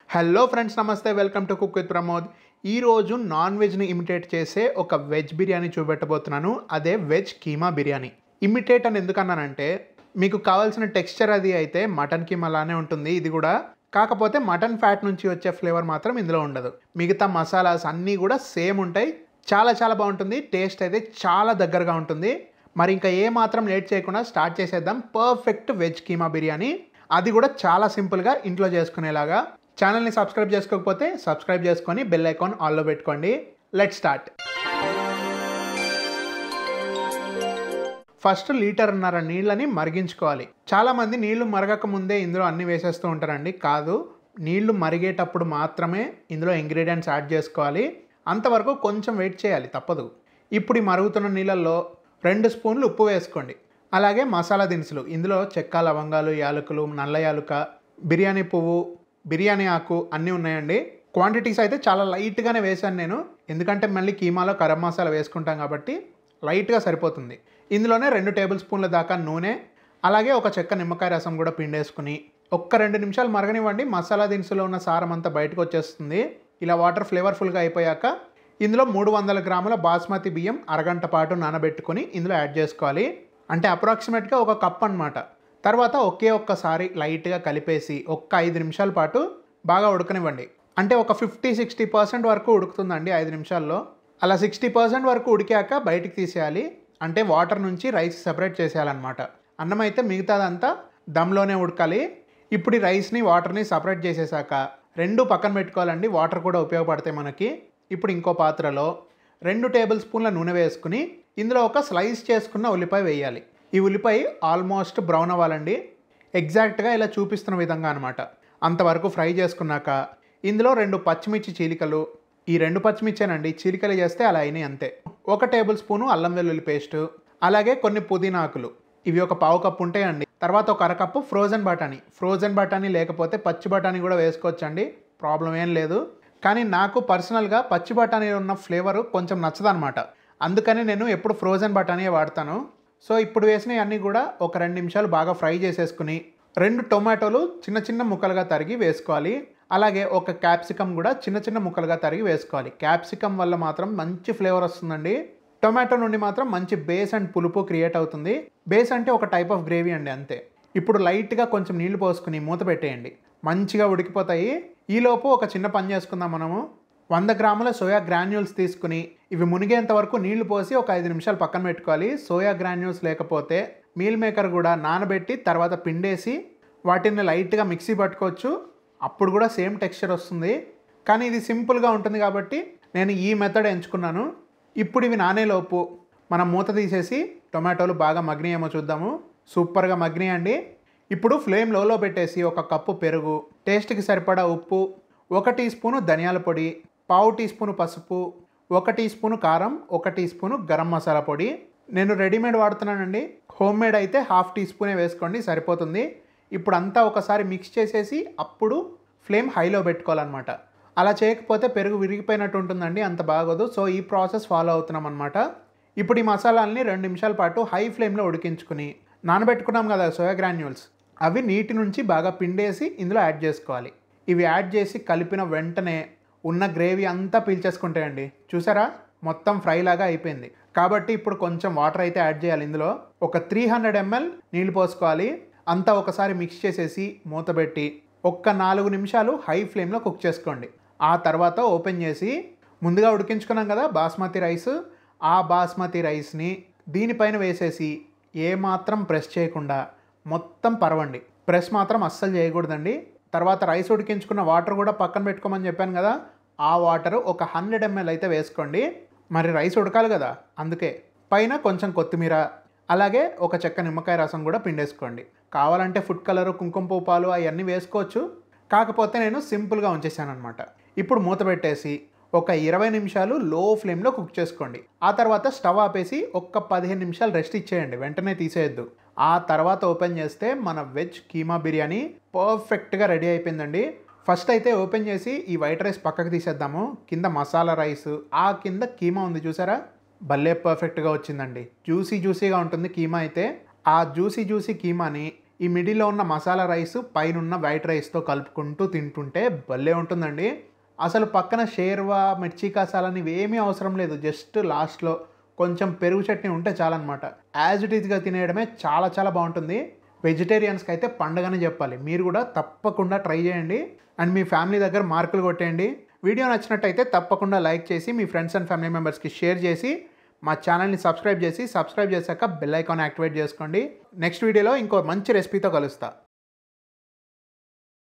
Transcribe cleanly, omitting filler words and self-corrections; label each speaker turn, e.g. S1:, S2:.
S1: Hello friends, నమస్తే. Welcome to cook with Pramod. ఈరోజు non వెజ్ని imitate చేసే ఒక వెజ్ బిర్యానీ చూపెట్టబోతున్నాను. అదే వెజ్ కీమా బిర్యానీ. ఇమిటేట్ అని ఎందుకన్నానంటే, మీకు కావాల్సిన టెక్స్చర్ అది అయితే మటన్ కీమా లానే ఉంటుంది ఇది కూడా. కాకపోతే మటన్ ఫ్యాట్ నుంచి వచ్చే ఫ్లేవర్ మాత్రం ఇందులో ఉండదు. మిగతా మసాలాస్ అన్నీ కూడా సేమ్ ఉంటాయి. చాలా చాలా బాగుంటుంది. టేస్ట్ అయితే చాలా దగ్గరగా ఉంటుంది. మరి ఇంకా ఏ మాత్రం లేట్ చేయకుండా స్టార్ట్ చేసేద్దాం పర్ఫెక్ట్ వెజ్ కీమా బిర్యానీ. అది కూడా చాలా సింపుల్గా ఇంట్లో చేసుకునేలాగా. ఛానల్ని సబ్స్క్రైబ్ చేసుకోకపోతే సబ్స్క్రైబ్ చేసుకొని బెల్ ఐకాన్ ఆల్లో పెట్టుకోండి. Let's start. ఫస్ట్ 1.5 లీటర్ నీళ్ళని మరిగించుకోవాలి. చాలామంది నీళ్లు మరగక ముందే ఇందులో అన్ని వేసేస్తూ ఉంటారండి. కాదు, నీళ్లు మరిగేటప్పుడు మాత్రమే ఇందులో ఇంగ్రీడియంట్స్ యాడ్ చేసుకోవాలి. అంతవరకు కొంచెం వెయిట్ చేయాలి, తప్పదు. ఇప్పుడు ఈ మరుగుతున్న నీళ్ళల్లో 2 స్పూన్లు ఉప్పు వేసుకోండి. అలాగే మసాలా దినుసులు, ఇందులో చెక్క, లవంగాలు, యాలకులు, నల్ల యాలుక, బిర్యానీ పువ్వు, బిర్యానీ ఆకు అన్నీ ఉన్నాయండి. క్వాంటిటీస్ అయితే చాలా లైట్గానే వేశాను నేను, ఎందుకంటే మళ్ళీ కీమాలో గరం మసాలా వేసుకుంటాం కాబట్టి లైట్గా సరిపోతుంది. ఇందులోనే 2 టేబుల్ స్పూన్ల దాకా నూనె, అలాగే ఒక చెక్క నిమ్మకాయ రసం కూడా పిండేసుకుని ఒక్క 2 నిమిషాలు మరగనివ్వండి. మసాలా దినుసులో ఉన్న సారం అంతా బయటకు వచ్చేస్తుంది. ఇలా వాటర్ ఫ్లేవర్ఫుల్గా అయిపోయాక ఇందులో 300 గ్రాముల బాస్మతి బియ్యం అరగంట పాటు నానబెట్టుకొని ఇందులో యాడ్ చేసుకోవాలి. అంటే అప్రాక్సిమేట్గా 1 కప్ అన్నమాట. తర్వాత ఒక్కసారి లైట్గా కలిపేసి 5 నిమిషాల పాటు బాగా ఉడకనివ్వండి. అంటే ఒక 50-60% వరకు ఉడుకుతుందండి 5 నిమిషాల్లో. అలా 60% వరకు ఉడికాక బయటికి తీసేయాలి. అంటే వాటర్ నుంచి రైస్ సెపరేట్ చేసేయాలన్నమాట. అన్నం అయితే మిగతాదంతా దమ్లోనే ఉడకాలి. ఇప్పుడు ఈ రైస్ని వాటర్ని సపరేట్ చేసేసాక 2 పక్కన పెట్టుకోవాలండి. వాటర్ కూడా ఉపయోగపడతాయి మనకి. ఇప్పుడు ఇంకో పాత్రలో 2 టేబుల్ స్పూన్ల నూనె వేసుకుని ఇందులో ఒక స్లైస్ చేసుకున్న ఉల్లిపాయ వేయాలి. ఈ ఉల్లిపాయ ఆల్మోస్ట్ బ్రౌన్ అవ్వాలండి. ఎగ్జాక్ట్గా ఇలా చూపిస్తున్న విధంగా అనమాట. అంతవరకు ఫ్రై చేసుకున్నాక ఇందులో 2 పచ్చిమిర్చి చీలికలు, ఈ 2 పచ్చిమిర్చేనండి, చీలికలు చేస్తే అలా అయినాయి అంతే. 1 టేబుల్ స్పూను అల్లం వెల్లుల్లి పేస్టు, అలాగే కొన్ని పుదీనా ఆకులు, ఇవి ఒక పావు కప్పు ఉంటాయండి. తర్వాత ఒక అరకప్పు ఫ్రోజన్ బఠానీ లేకపోతే పచ్చి బఠానీ కూడా వేసుకోవచ్చండి, ప్రాబ్లం ఏం లేదు. కానీ నాకు పర్సనల్గా పచ్చి బఠానీలో ఉన్న ఫ్లేవరు కొంచెం నచ్చదనమాట. అందుకని నేను ఎప్పుడు ఫ్రోజన్ బఠానీయే వాడతాను. సో ఇప్పుడు వేసినవి అన్నీ కూడా ఒక 2 నిమిషాలు బాగా ఫ్రై చేసేసుకుని 2 టొమాటోలు చిన్న చిన్న ముక్కలుగా తరిగి వేసుకోవాలి. అలాగే ఒక క్యాప్సికమ్ కూడా చిన్న చిన్న ముక్కలుగా తరిగి వేసుకోవాలి. క్యాప్సికమ్ వల్ల మాత్రం మంచి ఫ్లేవర్ వస్తుందండి. టొమాటో నుండి మాత్రం మంచి బేస్ అండ్ పులుపు క్రియేట్ అవుతుంది. బేస్ అంటే ఒక టైప్ ఆఫ్ గ్రేవీ అండి, అంతే. ఇప్పుడు లైట్గా కొంచెం నీళ్లు పోసుకుని మూత పెట్టేయండి. మంచిగా ఉడికిపోతాయి. ఈలోపు ఒక చిన్న పని చేసుకుందాం మనము. 100 గ్రాముల సోయా గ్రాన్యూల్స్ తీసుకుని ఇవి మునిగేంత వరకు నీళ్లు పోసి ఒక 5 నిమిషాలు పక్కన పెట్టుకోవాలి. సోయా గ్రాన్యూల్స్ లేకపోతే మీల్ మేకర్ కూడా నానబెట్టి తర్వాత పిండేసి వాటిని లైట్గా మిక్సీ పట్టుకోవచ్చు. అప్పుడు కూడా సేమ్ టెక్స్చర్ వస్తుంది. కానీ ఇది సింపుల్గా ఉంటుంది కాబట్టి నేను ఈ మెథడ్ ఎంచుకున్నాను. ఇప్పుడు ఇవి నానేలోపు మనం మూత తీసేసి టొమాటోలు బాగా మగ్గినాయేమో చూద్దాము. సూపర్గా మగ్గినాయండి. ఇప్పుడు ఫ్లేమ్ లోలో పెట్టేసి 1 కప్పు పెరుగు, టేస్ట్కి సరిపడా ఉప్పు, 1 టీ స్పూను ధనియాల పొడి, పావు టీ స్పూను పసుపు, 1 టీ స్పూను కారం, 1 టీ స్పూను గరం మసాలా పొడి. నేను రెడీమేడ్ వాడుతున్నానండి. హోమ్ మేడ్ అయితే 1/2 టీ స్పూనే వేసుకోండి, సరిపోతుంది. ఇప్పుడు అంతా ఒకసారి మిక్స్ చేసేసి అప్పుడు ఫ్లేమ్ హైలో పెట్టుకోవాలన్నమాట. అలా చేయకపోతే పెరుగు విరిగిపోయినట్టు ఉంటుందండి, అంత బాగోదు. సో ఈ ప్రాసెస్ ఫాలో అవుతున్నాం అనమాట. ఇప్పుడు ఈ మసాలాలని 2 నిమిషాల పాటు హై ఫ్లేమ్లో ఉడికించుకుని నానబెట్టుకున్నాం కదా సోయా గ్రాన్యూల్స్, అవి నీటి నుంచి బాగా పిండేసి ఇందులో యాడ్ చేసుకోవాలి. ఇవి యాడ్ చేసి కలిపిన వెంటనే ఉన్న గ్రేవీ అంతా పీల్చేసుకుంటాయండి. చూసారా, మొత్తం ఫ్రై లాగా అయిపోయింది. కాబట్టి ఇప్పుడు కొంచెం వాటర్ అయితే యాడ్ చేయాలి. ఇందులో ఒక 300 ml నీళ్ళు పోసుకోవాలి. అంతా ఒకసారి మిక్స్ చేసేసి మూత పెట్టి 4 నిమిషాలు హై ఫ్లేమ్లో కుక్ చేసుకోండి. ఆ తర్వాత ఓపెన్ చేసి ముందుగా ఉడికించుకున్నాం కదా బాస్మతి రైస్, ఆ బాస్మతి రైస్ని దీనిపైన వేసేసి ఏమాత్రం ప్రెస్ చేయకుండా మొత్తం పరవండి. ప్రెస్ మాత్రం అస్సలు చేయకూడదండి. తర్వాత రైస్ ఉడికించుకున్న వాటర్ కూడా పక్కన పెట్టుకోమని చెప్పాను కదా, ఆ వాటర్ ఒక 100 ml అయితే వేసుకోండి. మరి రైస్ ఉడకాలి కదా, అందుకే. పైన కొంచెం కొత్తిమీర, అలాగే ఒక చెక్క నిమ్మకాయ రసం కూడా పిండేసుకోండి. కావాలంటే ఫుడ్ కలరు, కుంకుమ పువ్వు పాలు అవన్నీ వేసుకోవచ్చు. కాకపోతే నేను సింపుల్గా ఉంచేసాను అనమాట. ఇప్పుడు మూత పెట్టేసి ఒక 20 నిమిషాలు లో ఫ్లేమ్లో కుక్ చేసుకోండి. ఆ తర్వాత స్టవ్ ఆపేసి ఒక 15 నిమిషాలు రెస్ట్ ఇచ్చేయండి, వెంటనే తీసేయద్దు. ఆ తర్వాత ఓపెన్ చేస్తే మన వెజ్ కీమా బిర్యానీ పర్ఫెక్ట్గా రెడీ అయిపోయిందండి. ఫస్ట్ అయితే ఓపెన్ చేసి ఈ వైట్ రైస్ పక్కకు తీసేద్దాము. కింద మసాలా రైస్, ఆ కింద కీమా ఉంది చూసారా, భలే పర్ఫెక్ట్గా వచ్చిందండి. జ్యూసీగా ఉంటుంది కీమా అయితే. ఆ జ్యూసీ కీమాని ఈ మిడిల్లో ఉన్న మసాలా రైస్ పైన ఉన్న వైట్ రైస్తో కలుపుకుంటూ తింటుంటే భలే ఉంటుందండి. అసలు పక్కన షేర్వా, మిర్చి కసాలని ఇవేమీ అవసరం లేదు. జస్ట్ లాస్ట్లో కొంచెం పెరుగు చట్నీ ఉంటే చాలన్నమాట. యాజ్ ఇట్ ఈజ్గా తినేయడమే చాలా చాలా బాగుంటుంది. వెజిటేరియన్స్కి అయితే పండగనే చెప్పాలి. మీరు కూడా తప్పకుండా ట్రై చేయండి అండ్ మీ ఫ్యామిలీ దగ్గర మార్కులు కొట్టేయండి. వీడియో నచ్చినట్టయితే తప్పకుండా లైక్ చేసి మీ ఫ్రెండ్స్ అండ్ ఫ్యామిలీ మెంబర్స్కి షేర్ చేసి మా ఛానల్ని సబ్స్క్రైబ్ చేశాక బెల్ ఐకాన్ యాక్టివేట్ చేసుకోండి. నెక్స్ట్ వీడియోలో ఇంకో మంచి రెసిపీతో కలుస్తా.